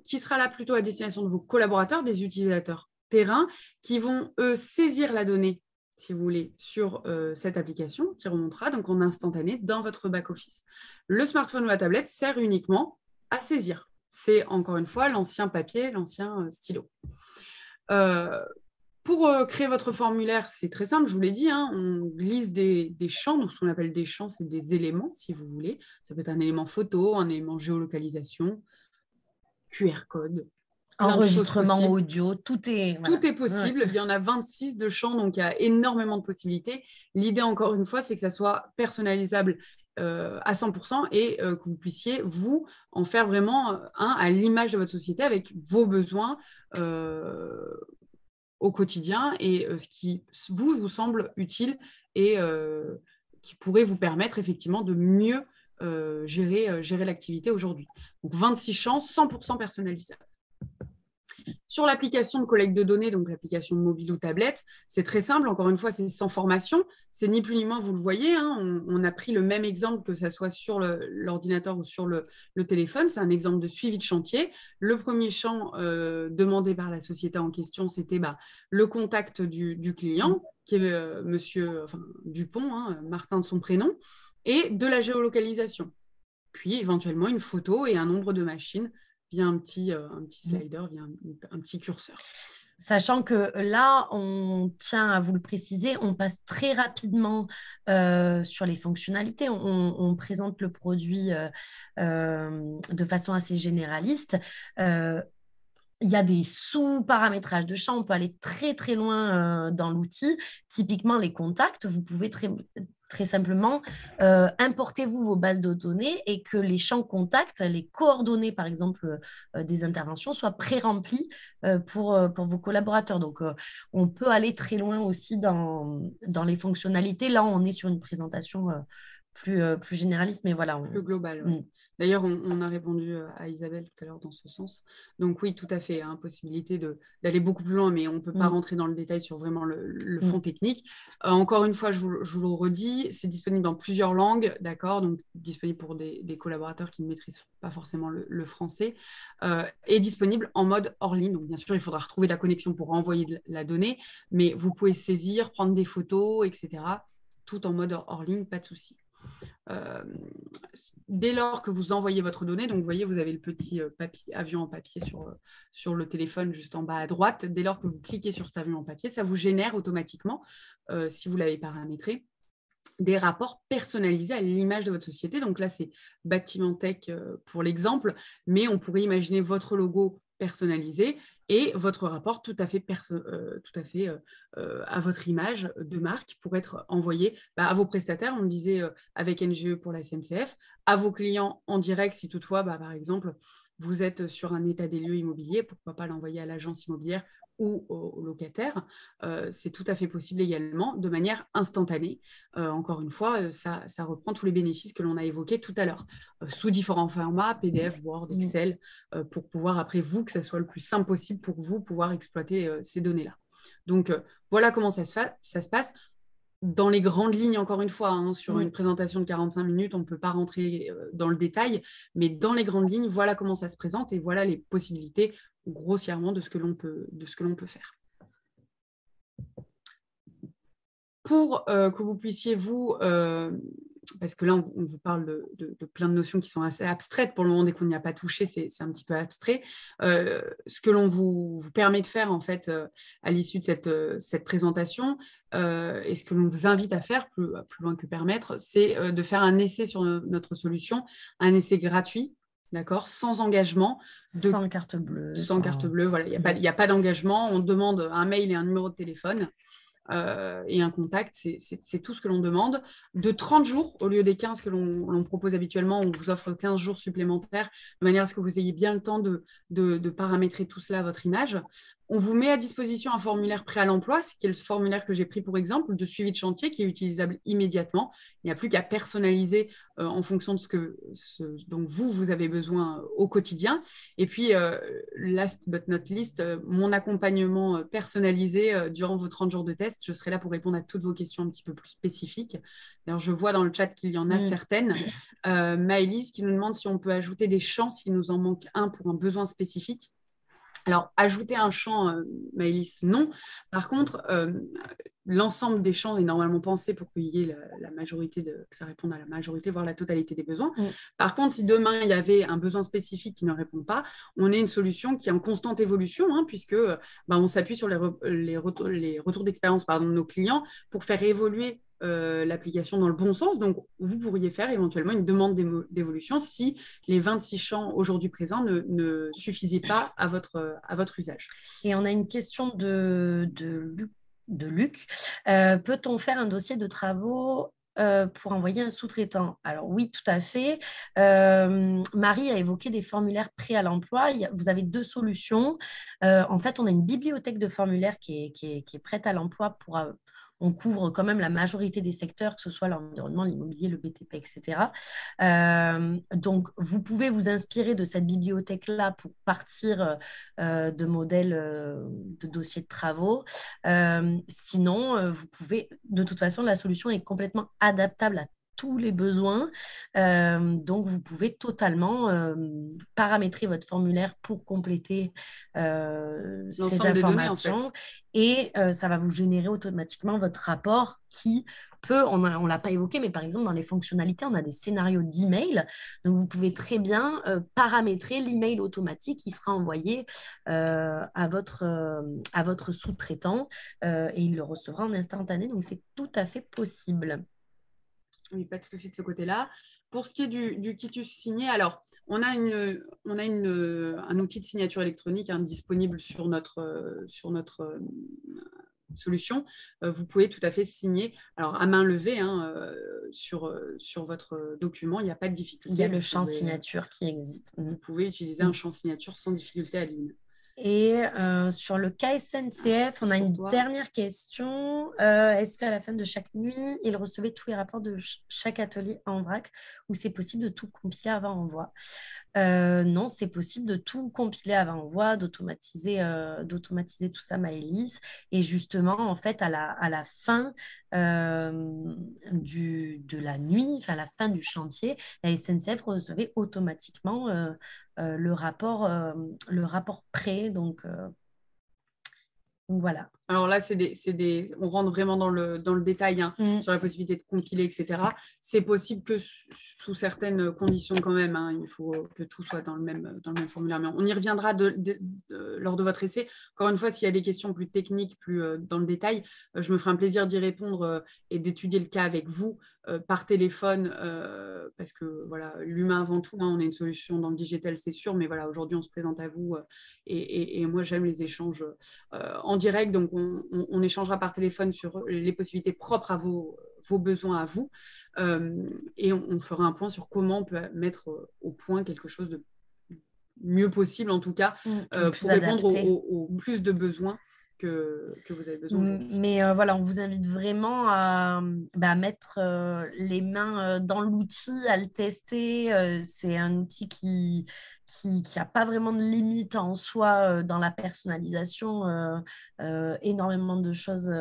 qui sera là plutôt à destination de vos collaborateurs, des utilisateurs terrain, qui vont, eux, saisir la donnée, si vous voulez, sur cette application, qui remontera donc en instantané dans votre back-office. Le smartphone ou la tablette sert uniquement à saisir. C'est, encore une fois, l'ancien papier, l'ancien stylo. Pour créer votre formulaire, c'est très simple, je vous l'ai dit, on glisse des champs. Donc, ce qu'on appelle des champs, c'est des éléments, si vous voulez. Ça peut être un élément photo, un élément géolocalisation, QR code. Enregistrement audio, tout est possible. Ouais. Il y en a 26 de champs, donc il y a énormément de possibilités. L'idée, encore une fois, c'est que ça soit personnalisable à 100% et que vous puissiez, vous, en faire vraiment à l'image de votre société avec vos besoins au quotidien et ce qui vous semble utile et qui pourrait vous permettre effectivement de mieux gérer l'activité aujourd'hui. Donc 26 champs, 100% personnalisables. Sur l'application de collecte de données, donc l'application mobile ou tablette, c'est très simple. Encore une fois, c'est sans formation. C'est ni plus ni moins, vous le voyez. On a pris le même exemple, que ce soit sur l'ordinateur ou sur le téléphone. C'est un exemple de suivi de chantier. Le premier champ demandé par la société en question, c'était le contact du client, qui est monsieur Dupont, Martin de son prénom, et de la géolocalisation. Puis éventuellement une photo et un nombre de machines via un petit slider, via un petit curseur. Sachant que là, on tient à vous le préciser, on passe très rapidement sur les fonctionnalités. On présente le produit de façon assez généraliste. il y a des sous-paramétrages de champs, on peut aller très très loin dans l'outil. Typiquement, les contacts, vous pouvez très simplement importer vos bases de données et que les champs contacts, les coordonnées par exemple des interventions soient pré-remplis pour vos collaborateurs. Donc, on peut aller très loin aussi dans les fonctionnalités. Là, on est sur une présentation plus généraliste, mais voilà. Plus global, ouais. D'ailleurs, on a répondu à Isabelle tout à l'heure dans ce sens. Donc oui, tout à fait, hein, possibilité d'aller beaucoup plus loin, mais on ne peut pas rentrer dans le détail sur vraiment le fond technique. Encore une fois, je vous le redis, c'est disponible dans plusieurs langues, d'accord, donc disponible pour des collaborateurs qui ne maîtrisent pas forcément le français, et disponible en mode hors ligne. Donc bien sûr, il faudra retrouver la connexion pour envoyer la donnée, mais vous pouvez saisir, prendre des photos, etc., tout en mode hors ligne, pas de souci. Dès lors que vous envoyez votre donnée, donc vous voyez, vous avez le petit avion en papier sur le téléphone juste en bas à droite. Dès lors que vous cliquez sur cet avion en papier, ça vous génère automatiquement, si vous l'avez paramétré, des rapports personnalisés à l'image de votre société. Donc là, c'est Bâtiment Tech pour l'exemple, mais on pourrait imaginer votre logo personnalisé et votre rapport tout à fait à votre image de marque pour être envoyé à vos prestataires, on le disait avec NGE pour la SNCF, à vos clients en direct si toutefois, par exemple, vous êtes sur un état des lieux immobilier, pourquoi pas l'envoyer à l'agence immobilière ou aux locataires. C'est tout à fait possible également de manière instantanée. Encore une fois, ça reprend tous les bénéfices que l'on a évoqués tout à l'heure, sous différents formats, PDF, Word, Excel, pour pouvoir après vous, que ça soit le plus simple possible pour vous, pouvoir exploiter ces données-là. Donc, voilà comment ça se passe. Dans les grandes lignes, encore une fois, hein, sur une présentation de 45 minutes, on ne peut pas rentrer dans le détail, mais dans les grandes lignes, voilà comment ça se présente et voilà les possibilités grossièrement de ce que l'on peut faire. Pour que vous puissiez parce que là, on vous parle de plein de notions qui sont assez abstraites. Pour le moment, dès qu'on n'y a pas touché, c'est un petit peu abstrait. Ce que l'on vous permet de faire, en fait, à l'issue de cette présentation, et ce que l'on vous invite à faire, plus loin que permettre, c'est de faire un essai sur notre solution, un essai gratuit, d'accord, sans engagement. Sans carte bleue. Sans carte bleue, voilà, il n'y a pas d'engagement. On demande un mail et un numéro de téléphone. Et un contact, c'est tout ce que l'on demande. De 30 jours au lieu des 15 que l'on propose habituellement, on vous offre 15 jours supplémentaires de manière à ce que vous ayez bien le temps de paramétrer tout cela à votre image. On vous met à disposition un formulaire prêt à l'emploi, qui est le formulaire que j'ai pris pour exemple, de suivi de chantier, qui est utilisable immédiatement. Il n'y a plus qu'à personnaliser en fonction de ce dont vous avez besoin au quotidien. Et puis, last but not least, mon accompagnement personnalisé durant vos 30 jours de test. Je serai là pour répondre à toutes vos questions un petit peu plus spécifiques. Alors, je vois dans le chat qu'il y en a certaines. Maëlys qui nous demande si on peut ajouter des champs, s'il nous en manque un pour un besoin spécifique. Alors, ajouter un champ, Maëlys, non. Par contre, l'ensemble des champs est normalement pensé pour qu'il y ait la majorité, que ça réponde à la majorité, voire la totalité des besoins. Par contre, si demain, il y avait un besoin spécifique qui ne répond pas, on est une solution qui est en constante évolution, hein, puisque on s'appuie sur les retours d'expérience de nos clients pour faire évoluer l'application dans le bon sens. Donc, vous pourriez faire éventuellement une demande d'évolution si les 26 champs aujourd'hui présents ne suffisaient pas à votre usage. Et on a une question de Luc. Peut-on faire un dossier de travaux pour envoyer un sous-traitant? Alors oui, tout à fait. Marie a évoqué des formulaires prêts à l'emploi. Vous avez deux solutions. En fait, on a une bibliothèque de formulaires qui est prête à l'emploi on couvre quand même la majorité des secteurs, que ce soit l'environnement, l'immobilier, le BTP, etc. Donc, vous pouvez vous inspirer de cette bibliothèque-là pour partir de modèles de dossiers de travaux. Sinon, vous pouvez, de toute façon, la solution est complètement adaptable à tous les besoins. Donc, vous pouvez totalement paramétrer votre formulaire pour compléter ces informations. Données, en fait. Et ça va vous générer automatiquement votre rapport qui peut, on ne l'a pas évoqué, mais par exemple, dans les fonctionnalités, on a des scénarios d'email. Donc, vous pouvez très bien paramétrer l'email automatique qui sera envoyé à votre sous-traitant et il le recevra en instantané. Donc, c'est tout à fait possible. Oui, pas de souci de ce côté-là. Pour ce qui est du quitus signé, alors, on a un outil de signature électronique disponible sur notre solution. Vous pouvez tout à fait signer, alors à main levée, sur votre document, il n'y a pas de difficulté. Il y a le champ signature qui existe. Vous pouvez utiliser un champ signature sans difficulté, Adeline. Et sur le cas SNCF, on a une dernière question. Est-ce qu'à la fin de chaque nuit, il recevait tous les rapports de chaque atelier en vrac ou c'est possible de tout compiler avant envoi? Non, c'est possible de tout compiler avant envoi, d'automatiser tout ça, Maëlys. Et justement, en fait, à la fin de la nuit, enfin à la fin du chantier, la SNCF recevait automatiquement le rapport prêt. Donc voilà. Alors là, on rentre vraiment dans le détail sur la possibilité de compiler, etc. C'est possible que sous certaines conditions quand même, il faut que tout soit dans le même formulaire. Mais on y reviendra lors de votre essai. Encore une fois, s'il y a des questions plus techniques, plus dans le détail, je me ferai un plaisir d'y répondre et d'étudier le cas avec vous par téléphone, parce que voilà, l'humain avant tout, on a une solution dans le digital, c'est sûr, mais voilà, aujourd'hui, on se présente à vous et moi, j'aime les échanges en direct, donc on échangera par téléphone sur les possibilités propres à vos besoins à vous et on fera un point sur comment on peut mettre au point quelque chose de mieux possible, en tout cas, pour répondre aux plus de besoins que vous avez besoin. Mais voilà, on vous invite vraiment à mettre les mains dans l'outil, à le tester. C'est un outil qui n'a pas vraiment de limite en soi dans la personnalisation. Énormément de choses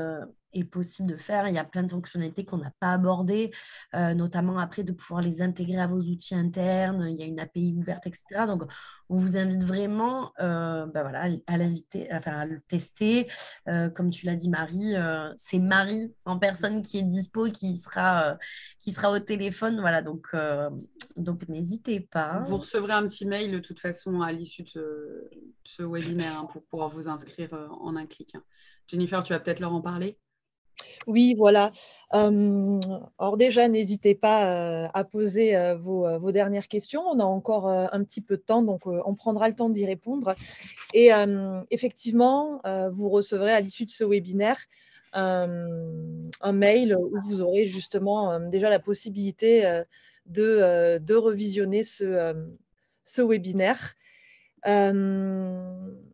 est possible de faire. Il y a plein de fonctionnalités qu'on n'a pas abordées, notamment après de pouvoir les intégrer à vos outils internes. Il y a une API ouverte, etc. Donc, on vous invite vraiment voilà, à le tester. Comme tu l'as dit, Marie, c'est Marie en personne qui est dispo, qui sera au téléphone. Voilà, donc n'hésitez pas. Vous recevrez un petit mail de toute façon à l'issue de ce webinaire pour pouvoir vous inscrire en un clic. Jennifer, tu vas peut-être leur en parler? Oui, voilà. Alors déjà, n'hésitez pas à poser vos dernières questions. On a encore un petit peu de temps, donc on prendra le temps d'y répondre. Et effectivement, vous recevrez à l'issue de ce webinaire un mail où vous aurez justement déjà la possibilité de revisionner ce webinaire.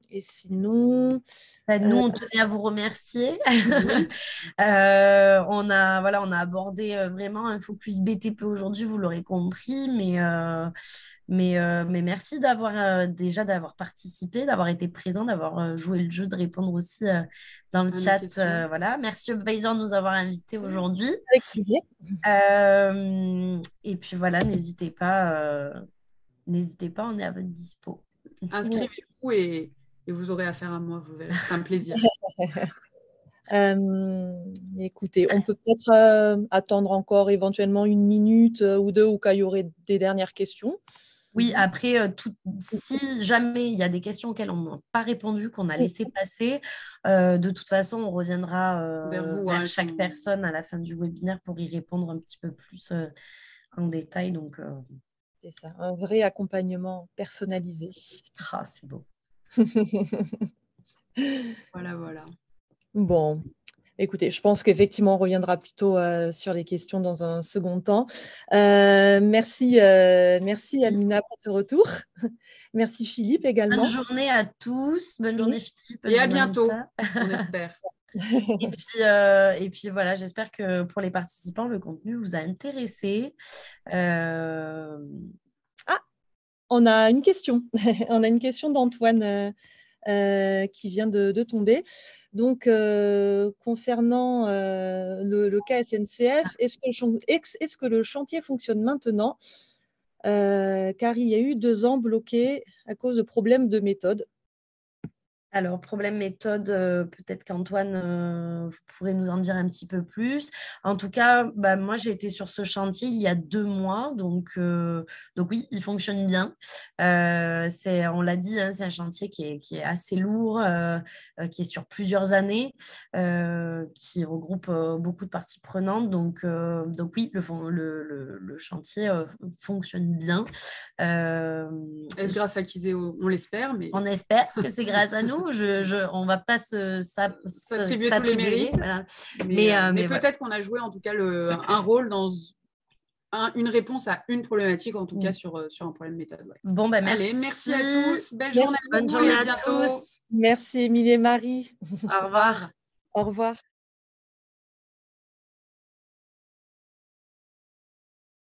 Et sinon... Nous, on tenait à vous remercier. On a abordé vraiment un focus BTP aujourd'hui, vous l'aurez compris, mais merci d'avoir participé, d'avoir été présent, d'avoir joué le jeu, de répondre aussi dans le chat. Voilà. Merci Upvisor de nous avoir invités aujourd'hui. Avec plaisir. Et puis voilà, n'hésitez pas, on est à votre dispo. Inscrivez-vous et vous aurez affaire à moi, vous verrez, c'est un plaisir. Écoutez, on peut peut-être attendre encore éventuellement 1 minute ou 2 au cas où il y aurait des dernières questions. Oui, après, si jamais il y a des questions auxquelles on n'a pas répondu, qu'on a laissé passer, de toute façon, on reviendra vers chaque personne à la fin du webinaire pour y répondre un petit peu plus en détail. Donc, c'est ça, un vrai accompagnement personnalisé. Ah, c'est beau. Voilà. Bon, écoutez, je pense qu'effectivement, on reviendra plutôt sur les questions dans un second temps. Merci Amina pour ce retour. Merci Philippe également. Bonne journée à tous. Bonne journée Philippe. Et à bientôt, on espère. Et puis voilà, j'espère que pour les participants, le contenu vous a intéressé. On a une question. On a une question d'Antoine qui vient de tomber. Donc, concernant le cas SNCF, est-ce que le chantier fonctionne maintenant car il y a eu 2 ans bloqués à cause de problèmes de méthode? Alors, problème méthode, peut-être qu'Antoine, vous pourrez nous en dire un petit peu plus. En tout cas, moi, j'ai été sur ce chantier il y a 2 mois, donc oui, il fonctionne bien. On l'a dit, hein, c'est un chantier qui est assez lourd, qui est sur plusieurs années, qui regroupe beaucoup de parties prenantes. Donc oui, le chantier fonctionne bien. Est-ce grâce à Kiseo? On l'espère, mais On espère que c'est grâce à nous. On ne va pas s'attribuer tous les mérites. Voilà. Mais voilà. peut-être qu'on a joué en tout cas un rôle dans une réponse à une problématique, en tout cas sur un problème méthode. Ouais. Bon, merci. Allez, merci à tous. Belle journée à Bonne journée et à à bientôt. tous. Merci Émilie et Marie. Au revoir. Au revoir.